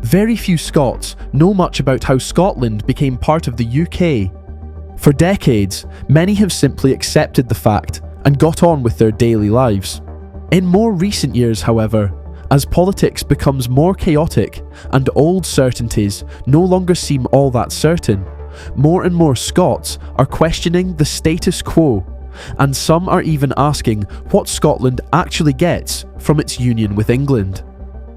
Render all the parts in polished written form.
Very few Scots know much about how Scotland became part of the UK. For decades, many have simply accepted the fact and got on with their daily lives. In more recent years, however, as politics becomes more chaotic and old certainties no longer seem all that certain, more and more Scots are questioning the status quo, and some are even asking what Scotland actually gets from its union with England.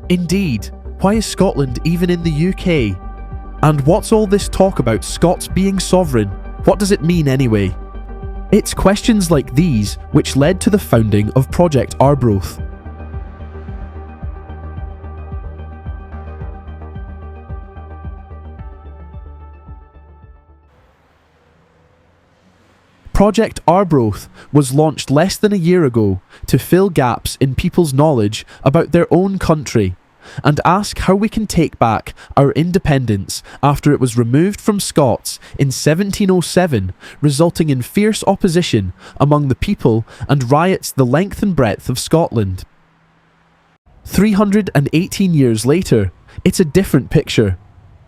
Indeed, why is Scotland even in the UK? And what's all this talk about Scots being sovereign? What does it mean anyway? It's questions like these which led to the founding of Project Arbroath. Project Arbroath was launched less than a year ago to fill gaps in people's knowledge about their own country and ask how we can take back our independence after it was removed from Scots in 1707, resulting in fierce opposition among the people and riots the length and breadth of Scotland. 318 years later, it's a different picture.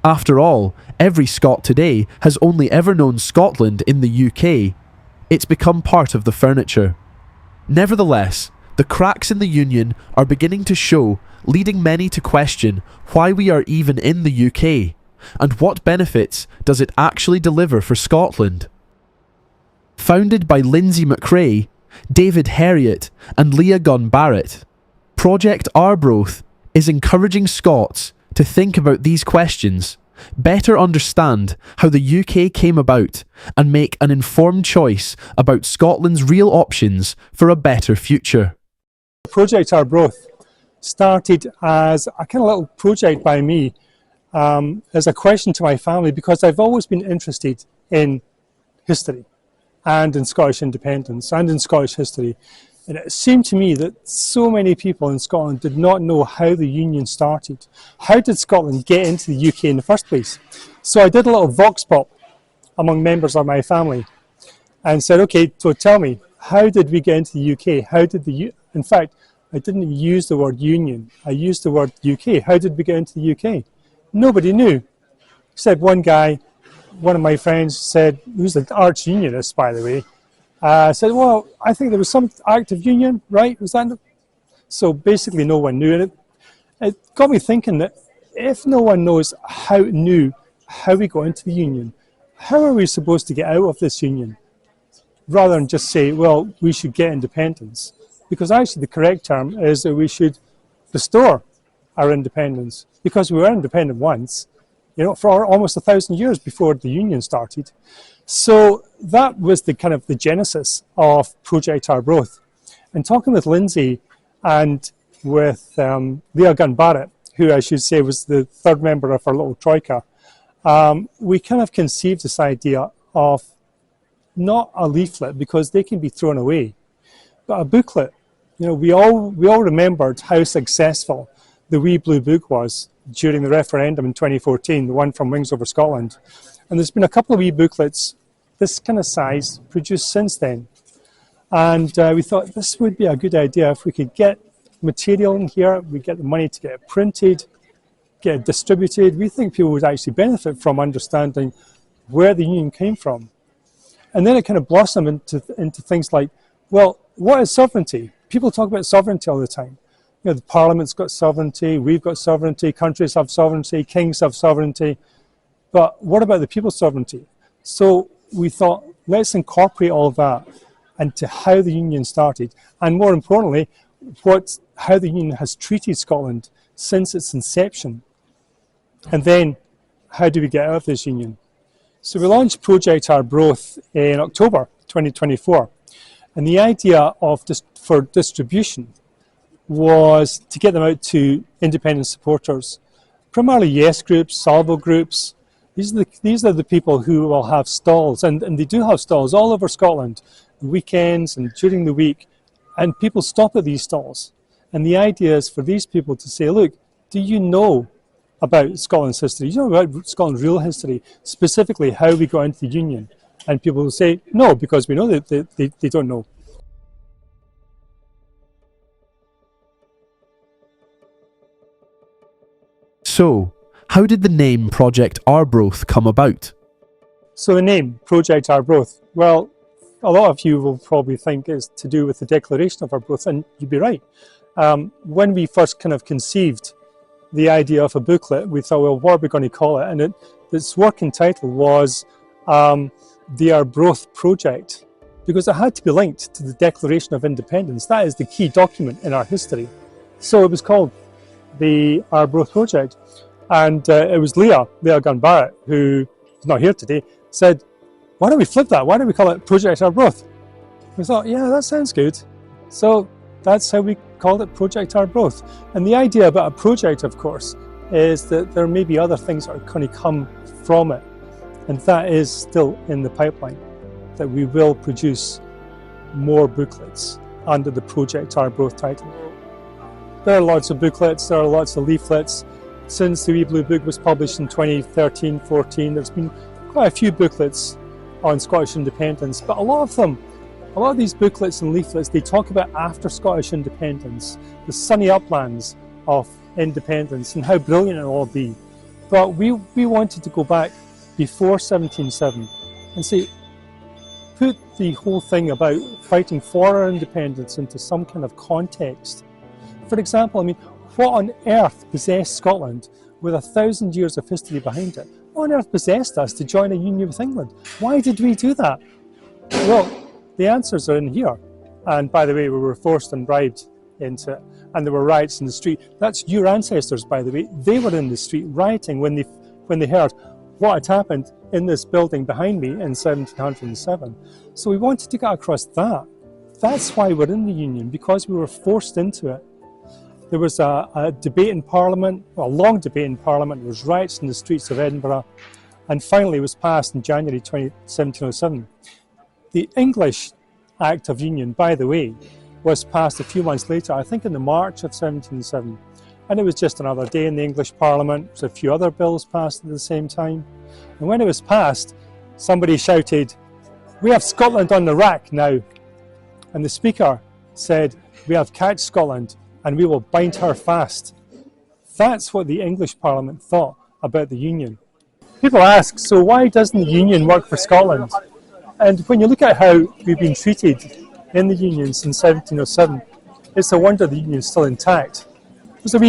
After all, every Scot today has only ever known Scotland in the UK. It's become part of the furniture. Nevertheless, the cracks in the Union are beginning to show, leading many to question why we are even in the UK, and what benefits does it actually deliver for Scotland. Founded by Lindsay McCrone, David Herriot and Leah Gunn Barrett, Project Arbroath is encouraging Scots to think about these questions, better understand how the UK came about, and make an informed choice about Scotland's real options for a better future. Project Arbroath started as a kind of little project by me, as a question to my family, because I've always been interested in history and in Scottish independence and in Scottish history. And it seemed to me that so many people in Scotland did not know how the Union started. How did Scotland get into the UK in the first place? So I did a little vox pop among members of my family and said, okay, so tell me, how did we get into the UK? How did in fact, I didn't use the word union, I used the word UK. How did we get into the UK? Nobody knew. Except one guy, one of my friends said, who's the arch unionist, by the way, said, well, I think there was some act of union, right? Was that? So basically no one knew. And it got me thinking that if no one knows how we got into the union, how are we supposed to get out of this union? Rather than just say, well, we should get independence. Because actually the correct term is that we should restore our independence. Because we were independent once, for almost 1,000 years before the union started. So that was the kind of the genesis of Project Arbroath. And talking with Lindsay and with Leah Gunn Barrett, who I should say was the third member of our little troika, we kind of conceived this idea of not a leaflet, because they can be thrown away, but a booklet. We all remembered how successful the Wee Blue Book was during the referendum in 2014, the one from Wings Over Scotland. And there's been a couple of wee booklets this kind of size produced since then. And we thought this would be a good idea if we could get material in here, we get the money to get it printed, get it distributed. We think people would actually benefit from understanding where the union came from. And then it kind of blossomed into things like, well, what is sovereignty? People talk about sovereignty all the time. The Parliament's got sovereignty, we've got sovereignty, countries have sovereignty, kings have sovereignty. But what about the people's sovereignty? So we thought, let's incorporate all of that into how the union started, and more importantly, how the union has treated Scotland since its inception. And then, how do we get out of this union? So we launched Project Arbroath in October 2024, and the idea for distribution was to get them out to independent supporters, primarily Yes groups, Salvo groups. These are the people who will have stalls, and they do have stalls all over Scotland, weekends and during the week, and people stop at these stalls. And the idea is for these people to say, look, do you know about Scotland's history? Do you know about Scotland's real history, specifically how we got into the Union? And people will say, no, because we know that they don't know. So, How did the name Project Arbroath come about? So the name, Project Arbroath, well, a lot of you will probably think it's to do with the Declaration of Arbroath, and you'd be right. When we first kind of conceived the idea of a booklet, we thought, well, what are we going to call it? And its working title was the Arbroath Project, because it had to be linked to the Declaration of Independence. That is the key document in our history. So it was called the Arbroath Project. And it was Leah Gunn-Barrett, who is not here today, said, why don't we flip that? Why don't we call it Project Arbroath? We thought, yeah, that sounds good. So that's how we called it Project Arbroath. And the idea about a project, of course, is that there may be other things that are going to come from it. And that is still in the pipeline, that we will produce more booklets under the Project Arbroath title. There are lots of booklets, there are lots of leaflets. Since the Wee Blue Book was published in 2013-14, there's been quite a few booklets on Scottish independence, but a lot of these booklets and leaflets, they talk about after Scottish independence, the sunny uplands of independence and how brilliant it'll all be. But we wanted to go back before 1707 and say, put the whole thing about fighting for our independence into some kind of context. For example, I mean, what on earth possessed Scotland with 1,000 years of history behind it? What on earth possessed us to join a union with England? Why did we do that? Well, the answers are in here. And by the way, we were forced and bribed into it. And there were riots in the street. That's your ancestors, by the way. They were in the street rioting when they heard what had happened in this building behind me in 1707. So we wanted to get across that. That's why we're in the union, because we were forced into it. There was a debate in Parliament, a long debate in Parliament. There was riots in the streets of Edinburgh, and finally it was passed in January 1707. The English Act of Union, by the way, was passed a few months later, I think in the March of 1707. And it was just another day in the English Parliament. There was a few other bills passed at the same time. And when it was passed, somebody shouted, "We have Scotland on the rack now." And the Speaker said, "We have catch Scotland, and we will bind her fast." That's what the English Parliament thought about the Union. People ask, so why doesn't the Union work for Scotland? And when you look at how we've been treated in the Union since 1707, it's a wonder the Union is still intact. There's a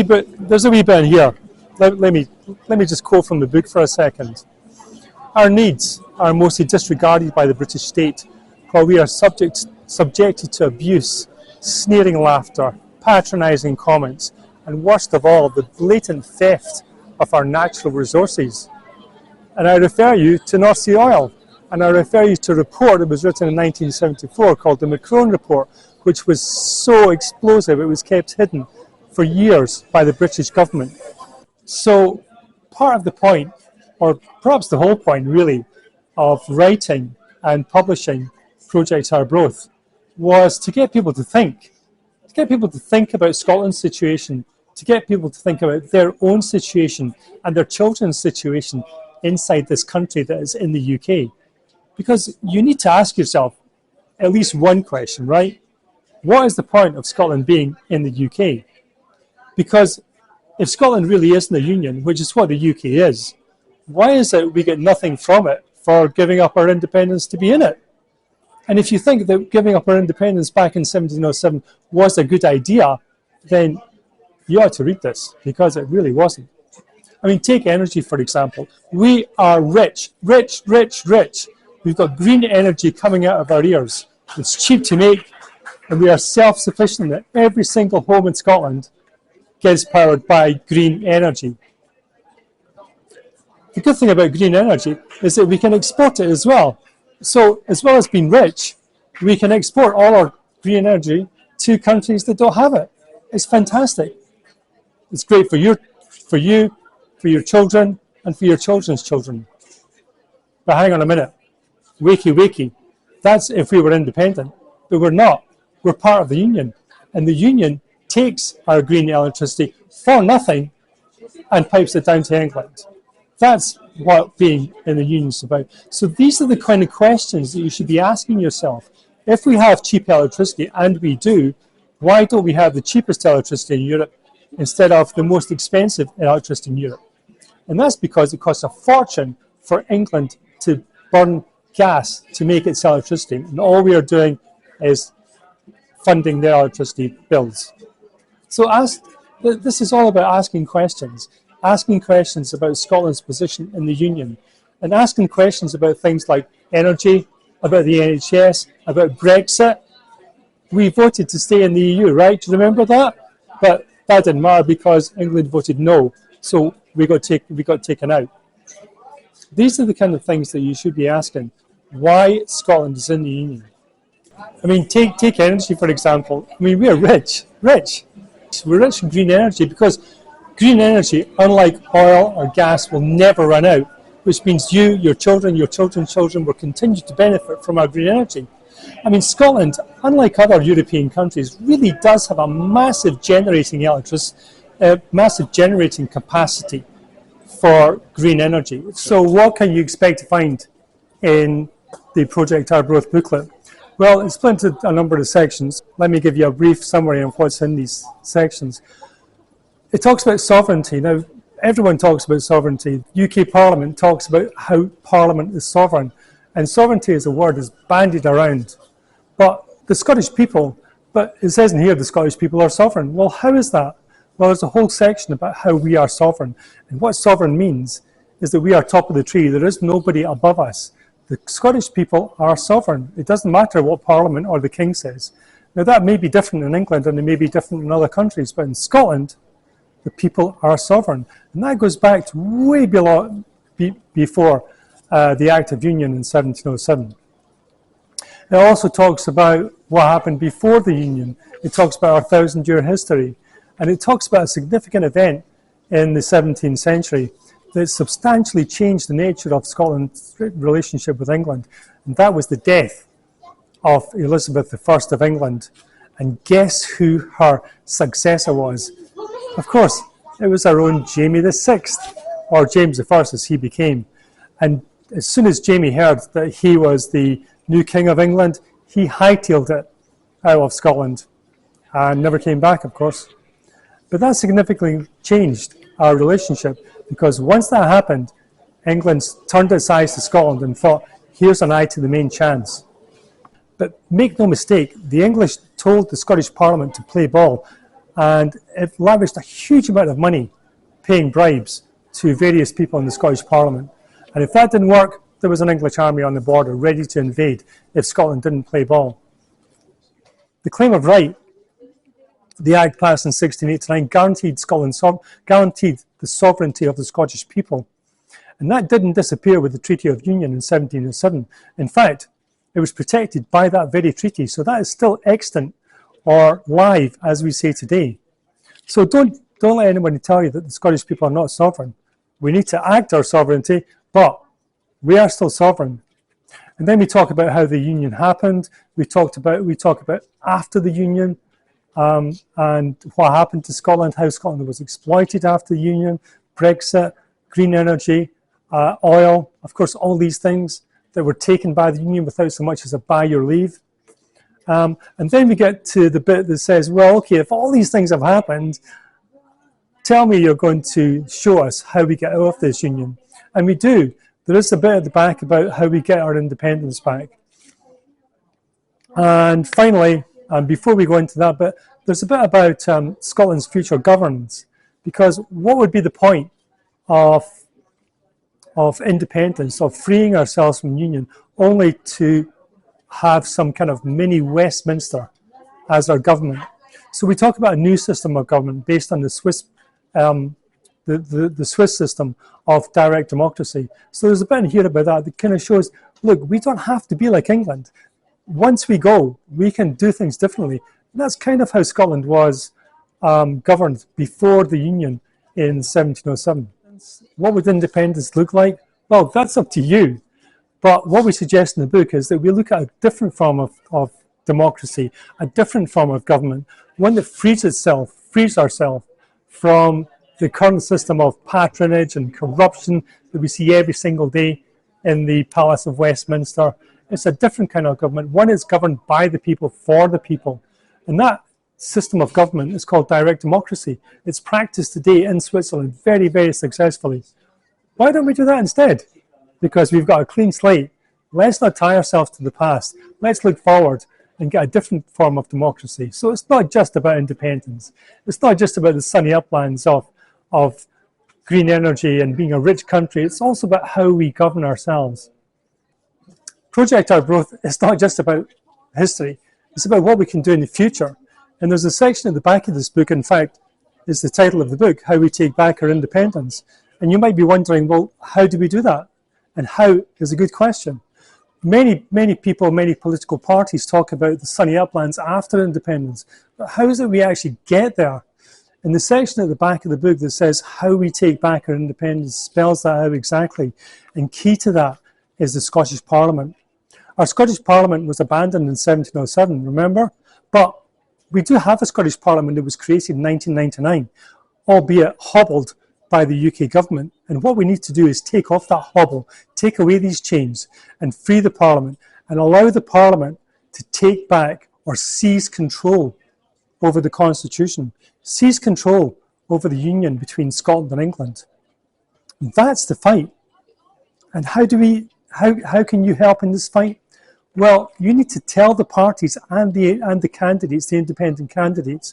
wee bit in here. Let me just quote from the book for a second. Our needs are mostly disregarded by the British state, while we are subjected to abuse, sneering laughter, patronising comments, and worst of all, the blatant theft of our natural resources. And I refer you to North Sea oil, and I refer you to a report that was written in 1974 called the McCrone report, which was so explosive it was kept hidden for years by the British government. So part of the point, or perhaps the whole point really, of writing and publishing Project Arbroath was to get people to think. To get people to think about Scotland's situation, to get people to think about their own situation and their children's situation inside this country that is in the UK. Because you need to ask yourself at least one question, right? What is the point of Scotland being in the UK? Because if Scotland really is in the Union, which is what the UK is, why is it we get nothing from it for giving up our independence to be in it? And if you think that giving up our independence back in 1707 was a good idea, then you ought to read this, because it really wasn't. I mean, take energy, for example. We are rich, rich, rich, rich. We've got green energy coming out of our ears. It's cheap to make, and we are self-sufficient that every single home in Scotland gets powered by green energy. The good thing about green energy is that we can export it as well. So, as well as being rich, we can export all our green energy to countries that don't have it. It's fantastic. It's great for you, for your children, and for your children's children. But hang on a minute. Wakey, wakey. That's if we were independent. But we're not. We're part of the Union. And the Union takes our green electricity for nothing and pipes it down to England. That's what being in the Union is about. So these are the kind of questions that you should be asking yourself. If we have cheap electricity, and we do, why don't we have the cheapest electricity in Europe instead of the most expensive electricity in Europe? And that's because it costs a fortune for England to burn gas to make its electricity. And all we are doing is funding their electricity bills. So this is all about asking questions about Scotland's position in the Union, and asking questions about things like energy, about the NHS, about Brexit. We voted to stay in the EU, right? Do you remember that? But that didn't matter because England voted no, so we got taken out. These are the kind of things that you should be asking. Why Scotland is in the Union? I mean, take energy, for example. I mean, we're rich. We're rich in green energy because green energy, unlike oil or gas, will never run out, which means you, your children, your children's children will continue to benefit from our green energy. I mean, Scotland, unlike other European countries, really does have a massive generating capacity for green energy. So what can you expect to find in the Project Arbroath booklet? Well, it's split into a number of sections. Let me give you a brief summary of what's in these sections. It talks about sovereignty. Now, everyone talks about sovereignty. UK Parliament talks about how Parliament is sovereign. And sovereignty as a word is bandied around. But the Scottish people, but it says in here the Scottish people are sovereign. Well, how is that? Well, there's a whole section about how we are sovereign. And what sovereign means is that we are top of the tree. There is nobody above us. The Scottish people are sovereign. It doesn't matter what Parliament or the King says. Now, that may be different in England and it may be different in other countries, but in Scotland, the people are sovereign. And that goes back to way before the Act of Union in 1707. It also talks about what happened before the Union. It talks about our 1,000-year history. And it talks about a significant event in the 17th century that substantially changed the nature of Scotland's relationship with England. And that was the death of Elizabeth I of England. And guess who her successor was? Of course, it was our own Jamie VI, or James I as he became. And as soon as Jamie heard that he was the new King of England, he hightailed it out of Scotland and never came back, of course. But that significantly changed our relationship because once that happened, England turned its eyes to Scotland and thought, here's an eye to the main chance. But make no mistake, the English told the Scottish Parliament to play ball, and it lavished a huge amount of money paying bribes to various people in the Scottish Parliament. And if that didn't work, there was an English army on the border ready to invade if Scotland didn't play ball. The claim of right, the Act passed in 1689, guaranteed the sovereignty of the Scottish people. And that didn't disappear with the Treaty of Union in 1707. In fact, it was protected by that very treaty. So that is still extant or live, as we say today. So don't let anybody tell you that the Scottish people are not sovereign. We need to act our sovereignty, but we are still sovereign. And then we talk about how the Union happened. We talk about after the Union, and what happened to Scotland, how Scotland was exploited after the Union, Brexit, green energy, oil, of course, all these things that were taken by the Union without so much as a by your leave. And then we get to the bit that says, well, okay, if all these things have happened, tell me you're going to show us how we get out of this Union. And we do. There is a bit at the back about how we get our independence back. And finally, before we go into that bit, there's a bit about Scotland's future governance. Because what would be the point of independence, of freeing ourselves from Union, only to have some kind of mini Westminster as our government? So we talk about a new system of government based on the Swiss the Swiss system of direct democracy. So there's a bit in here about that kind of shows, look, we don't have to be like England. Once we go, we can do things differently. And that's kind of how Scotland was governed before the Union in 1707. What would independence look like? Well, that's up to you. But what we suggest in the book is that we look at a different form of democracy, a different form of government, one that frees ourselves from the current system of patronage and corruption that we see every single day in the Palace of Westminster. It's a different kind of government. One is governed by the people, for the people. And that system of government is called direct democracy. It's practiced today in Switzerland very, very successfully. Why don't we do that instead? Because we've got a clean slate. Let's not tie ourselves to the past. Let's look forward and get a different form of democracy. So it's not just about independence. It's not just about the sunny uplands of green energy and being a rich country. It's also about how we govern ourselves. Project Arbroath is not just about history. It's about what we can do in the future. And there's a section at the back of this book, in fact, is the title of the book, How We Take Back Our Independence. And you might be wondering, well, how do we do that? And how is a good question. Many people, many political parties talk about the sunny uplands after independence. But how is it we actually get there? And the section at the back of the book that says how we take back our independence spells that out exactly. And key to that is the Scottish Parliament. Our Scottish Parliament was abandoned in 1707, remember? But we do have a Scottish Parliament that was created in 1999, albeit hobbled by the UK government. And what we need to do is take off that hobble, take away these chains and free the Parliament and allow the Parliament to take back or seize control over the Constitution, seize control over the union between Scotland and England. And that's the fight. And how can you help in this fight? Well, you need to tell the parties and the candidates, the independent candidates,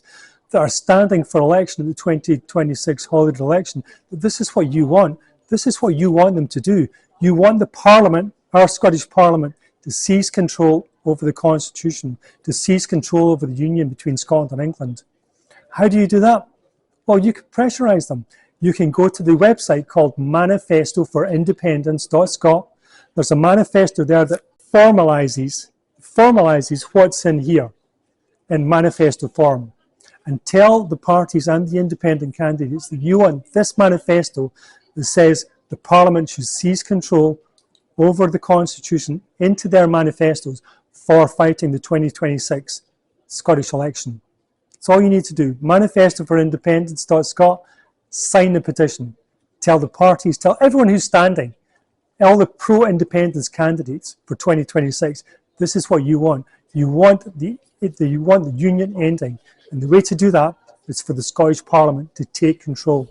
that are standing for election in the 2026 Hollywood election, that this is what you want. This is what you want them to do. You want the Parliament, our Scottish Parliament, to seize control over the Constitution, to seize control over the union between Scotland and England. How do you do that? Well, you can pressurise them. You can go to the website called manifestoforindependence.scot. There's a manifesto there that formalises what's in here in manifesto form. And tell the parties and the independent candidates that you want this manifesto that says the Parliament should seize control over the Constitution into their manifestos for fighting the 2026 Scottish election. That's all you need to do. Manifestoforindependence.scot, sign the petition. Tell the parties, tell everyone who's standing, all the pro-independence candidates for 2026, this is what you want. You want the union ending. And the way to do that is for the Scottish Parliament to take control.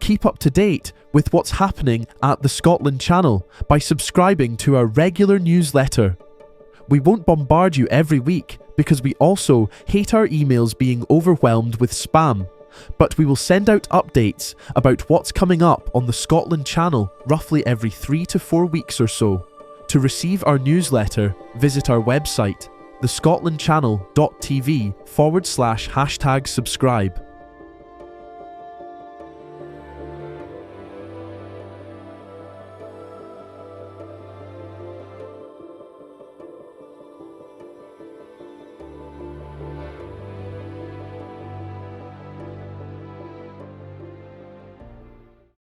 Keep up to date with what's happening at the Scotland Channel by subscribing to our regular newsletter. We won't bombard you every week because we also hate our emails being overwhelmed with spam, but we will send out updates about what's coming up on the Scotland Channel roughly every 3 to 4 weeks or so. To receive our newsletter, visit our website, thescotlandchannel.tv/subscribe.